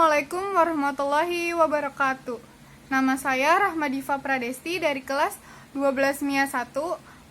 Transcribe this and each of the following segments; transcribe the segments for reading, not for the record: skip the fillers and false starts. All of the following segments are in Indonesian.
Assalamualaikum warahmatullahi wabarakatuh. Nama saya Rahmadifa Pradesti dari kelas 12 MIA 1.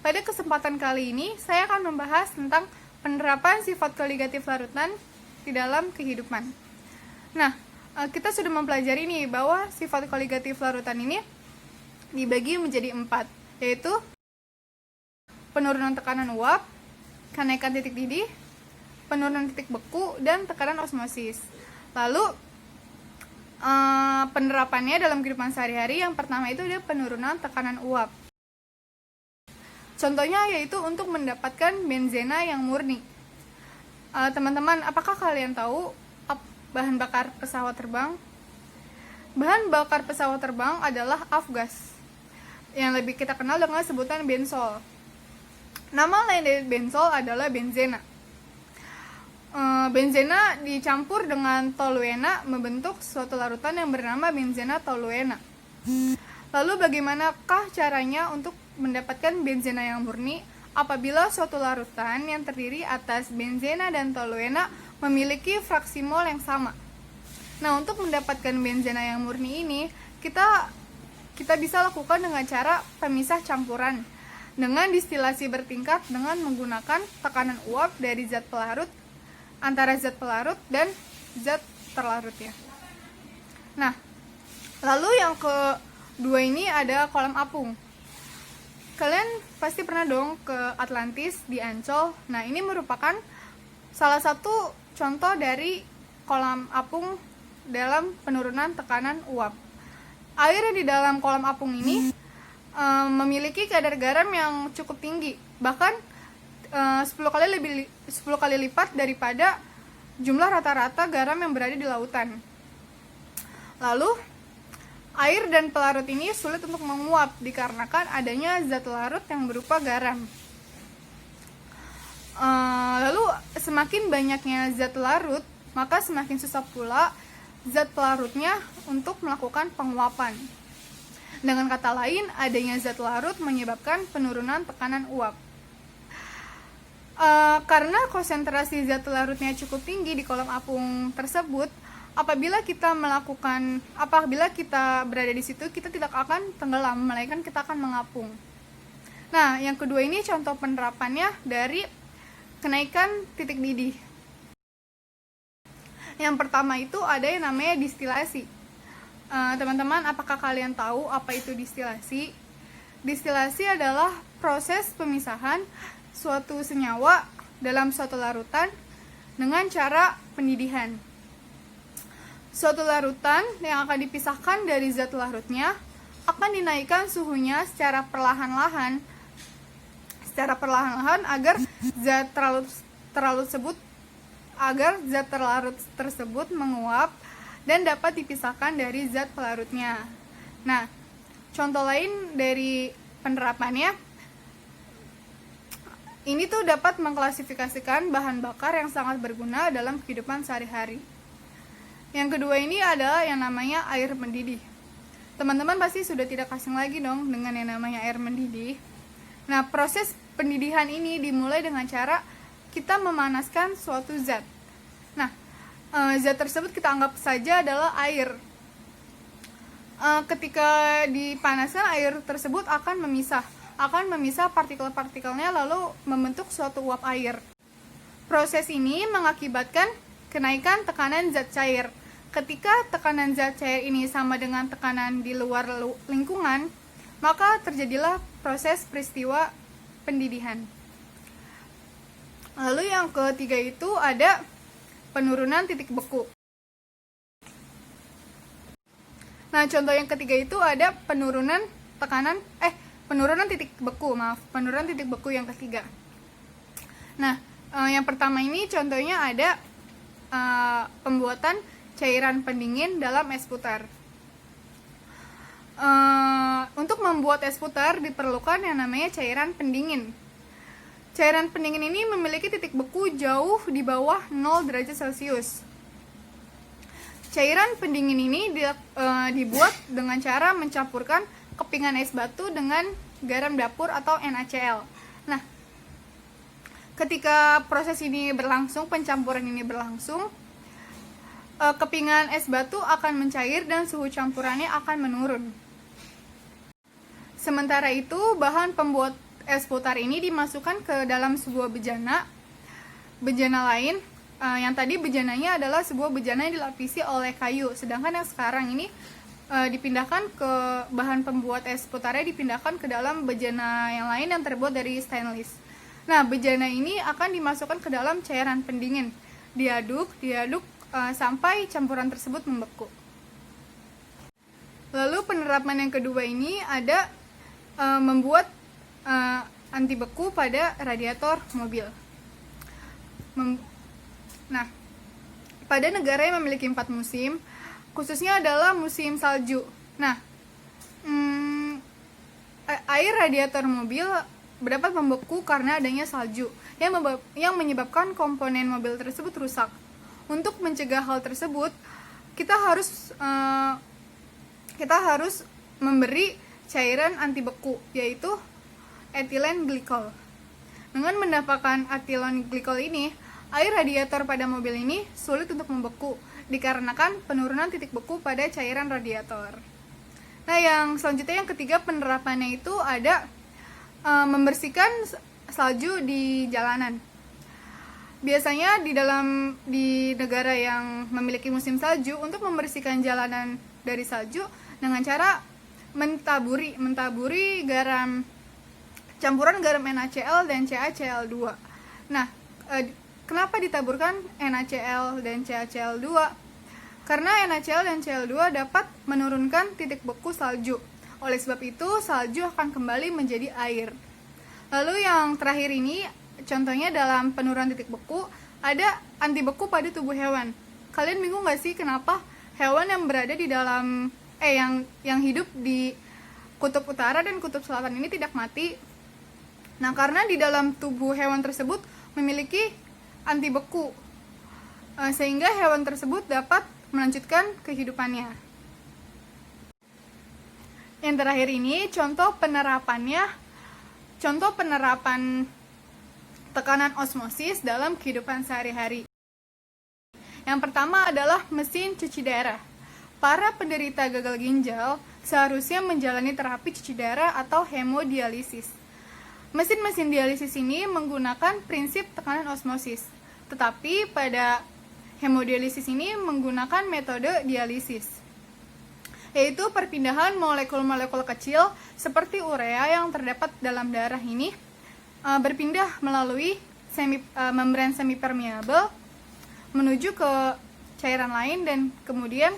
Pada kesempatan kali ini, saya akan membahas tentang penerapan sifat koligatif larutan di dalam kehidupan. Nah, kita sudah mempelajari nih bahwa sifat koligatif larutan ini dibagi menjadi 4, yaitu penurunan tekanan uap, kenaikan titik didih, penurunan titik beku, dan tekanan osmosis. Lalu penerapannya dalam kehidupan sehari-hari, yang pertama itu ada penurunan tekanan uap. Contohnya yaitu untuk mendapatkan benzena yang murni. Teman-teman, apakah kalian tahu bahan bakar pesawat terbang? Bahan bakar pesawat terbang adalah avgas, yang lebih kita kenal dengan sebutan bensol. Nama lain dari bensol adalah benzena. Benzena dicampur dengan toluena membentuk suatu larutan yang bernama benzena toluena. Lalu bagaimanakah caranya untuk mendapatkan benzena yang murni apabila suatu larutan yang terdiri atas benzena dan toluena memiliki fraksi mol yang sama? Nah, untuk mendapatkan benzena yang murni ini, kita bisa lakukan dengan cara pemisah campuran dengan distilasi bertingkat dengan menggunakan tekanan uap dari zat pelarut antara zat pelarut dan zat terlarut ya. Nah, lalu yang kedua ini ada kolam apung. Kalian pasti pernah dong ke Atlantis di Ancol. Nah, ini merupakan salah satu contoh dari kolam apung dalam penurunan tekanan uap. Air di dalam kolam apung ini memiliki kadar garam yang cukup tinggi, bahkan 10 kali lipat daripada jumlah rata-rata garam yang berada di lautan. Lalu, air dan pelarut ini sulit untuk menguap dikarenakan adanya zat larut yang berupa garam. Lalu, semakin banyaknya zat larut, maka semakin susah pula zat pelarutnya untuk melakukan penguapan. Dengan kata lain, adanya zat larut menyebabkan penurunan tekanan uap. Karena konsentrasi zat larutnya cukup tinggi di kolam apung tersebut, apabila kita berada di situ, kita tidak akan tenggelam, melainkan kita akan mengapung. Nah, yang kedua ini contoh penerapannya dari kenaikan titik didih. Yang pertama itu ada yang namanya distilasi. Teman-teman, apakah kalian tahu apa itu distilasi? Distilasi adalah proses pemisahan suatu senyawa dalam suatu larutan dengan cara pendidihan. Suatu larutan yang akan dipisahkan dari zat larutnya akan dinaikkan suhunya secara perlahan-lahan agar zat terlarut tersebut menguap dan dapat dipisahkan dari zat pelarutnya. Nah, contoh lain dari penerapannya, ini tuh dapat mengklasifikasikan bahan bakar yang sangat berguna dalam kehidupan sehari-hari. Yang kedua ini adalah yang namanya air mendidih. Teman-teman pasti sudah tidak asing lagi dong dengan yang namanya air mendidih. Nah, proses pendidihan ini dimulai dengan cara kita memanaskan suatu zat. Nah, zat tersebut kita anggap saja adalah air. Ketika dipanaskan, air tersebut akan memisah partikel-partikelnya lalu membentuk suatu uap air. Proses ini mengakibatkan kenaikan tekanan zat cair. Ketika tekanan zat cair ini sama dengan tekanan di luar lingkungan, maka terjadilah proses peristiwa pendidihan. Lalu yang ketiga itu ada penurunan titik beku. Nah, contoh yang ketiga itu ada penurunan titik beku yang ketiga. Nah, yang pertama ini contohnya ada pembuatan cairan pendingin dalam es putar. Untuk membuat es putar diperlukan yang namanya cairan pendingin. Cairan pendingin ini memiliki titik beku jauh di bawah 0 derajat Celcius. Cairan pendingin ini dibuat dengan cara mencampurkan kepingan es batu dengan garam dapur atau NaCl. Nah, ketika proses ini berlangsung, pencampuran ini berlangsung, kepingan es batu akan mencair dan suhu campurannya akan menurun. Sementara itu, bahan pembuat es putar ini dimasukkan ke dalam sebuah bejana lain. Yang tadi bejananya adalah sebuah bejana yang dilapisi oleh kayu, sedangkan yang sekarang ini dipindahkan ke bahan pembuat es putarnya, dipindahkan ke dalam bejana yang lain yang terbuat dari stainless. Nah, bejana ini akan dimasukkan ke dalam cairan pendingin, diaduk sampai campuran tersebut membeku. Lalu penerapan yang kedua ini ada membuat anti beku pada radiator mobil. Nah, pada negara yang memiliki 4 musim, khususnya adalah musim salju. Nah, air radiator mobil dapat membeku karena adanya salju yang menyebabkan komponen mobil tersebut rusak. Untuk mencegah hal tersebut, kita harus memberi cairan anti beku, yaitu etilen glikol. Dengan menambahkan etilen glikol ini, air radiator pada mobil ini sulit untuk membeku dikarenakan penurunan titik beku pada cairan radiator. Nah, yang selanjutnya yang ketiga penerapannya itu ada membersihkan salju di jalanan. Biasanya di negara yang memiliki musim salju, untuk membersihkan jalanan dari salju dengan cara mentaburi campuran garam NaCl dan CaCl2. Nah, kenapa ditaburkan NaCl dan CaCl2? Karena NaCl dan Cl2 dapat menurunkan titik beku salju. Oleh sebab itu, salju akan kembali menjadi air. Lalu yang terakhir ini, contohnya dalam penurunan titik beku, ada anti beku pada tubuh hewan. Kalian bingung gak sih kenapa hewan yang berada di dalam yang hidup di kutub utara dan kutub selatan ini tidak mati? Nah, karena di dalam tubuh hewan tersebut memiliki anti beku, sehingga hewan tersebut dapat melanjutkan kehidupannya. Yang terakhir ini contoh penerapan tekanan osmosis dalam kehidupan sehari-hari. Yang pertama adalah mesin cuci darah. Para penderita gagal ginjal seharusnya menjalani terapi cuci darah atau hemodialisis. Mesin-mesin dialisis ini menggunakan prinsip tekanan osmosis, tetapi pada hemodialisis ini menggunakan metode dialisis, yaitu perpindahan molekul-molekul kecil seperti urea yang terdapat dalam darah ini berpindah melalui membran semipermeabel menuju ke cairan lain dan kemudian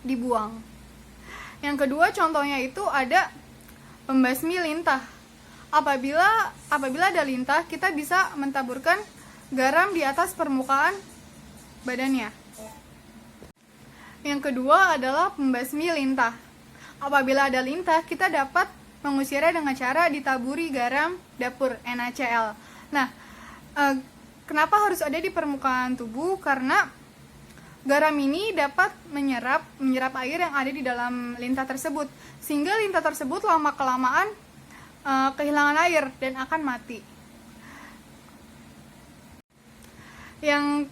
dibuang. Yang kedua contohnya itu ada pembasmi lintah. Apabila ada lintah, kita bisa mentaburkan garam di atas permukaan badannya. Yang kedua adalah pembasmi lintah. Apabila ada lintah, kita dapat mengusirnya dengan cara ditaburi garam dapur NaCl. Nah, kenapa harus ada di permukaan tubuh? Karena garam ini dapat menyerap air yang ada di dalam lintah tersebut, sehingga lintah tersebut lama-kelamaan kehilangan air dan akan mati. Yang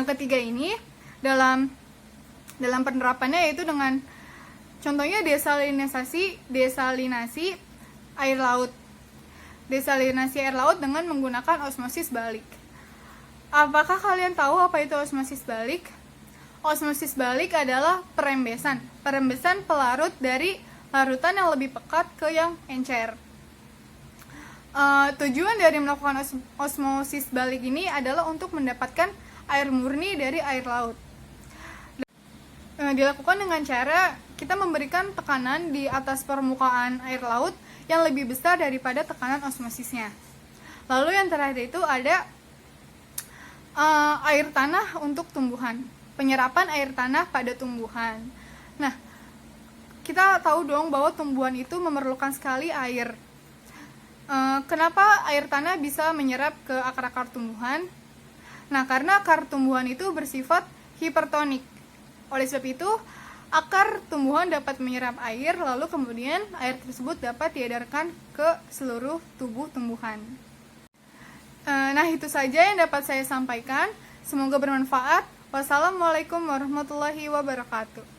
ketiga ini dalam penerapannya yaitu dengan contohnya desalinasi air laut. Desalinasi air laut dengan menggunakan osmosis balik. Apakah kalian tahu apa itu osmosis balik? Osmosis balik adalah perembesan pelarut dari larutan yang lebih pekat ke yang encer. Tujuan dari melakukan osmosis balik ini adalah untuk mendapatkan air murni dari air laut. Dilakukan dengan cara kita memberikan tekanan di atas permukaan air laut yang lebih besar daripada tekanan osmosisnya. Lalu yang terakhir itu ada air tanah untuk tumbuhan, penyerapan air tanah pada tumbuhan. Nah, kita tahu dong bahwa tumbuhan itu memerlukan sekali air. Kenapa air tanah bisa menyerap ke akar-akar tumbuhan? Nah, karena akar tumbuhan itu bersifat hipertonik. Oleh sebab itu, akar tumbuhan dapat menyerap air, lalu kemudian air tersebut dapat diedarkan ke seluruh tubuh tumbuhan. Nah, itu saja yang dapat saya sampaikan. Semoga bermanfaat. Wassalamualaikum warahmatullahi wabarakatuh.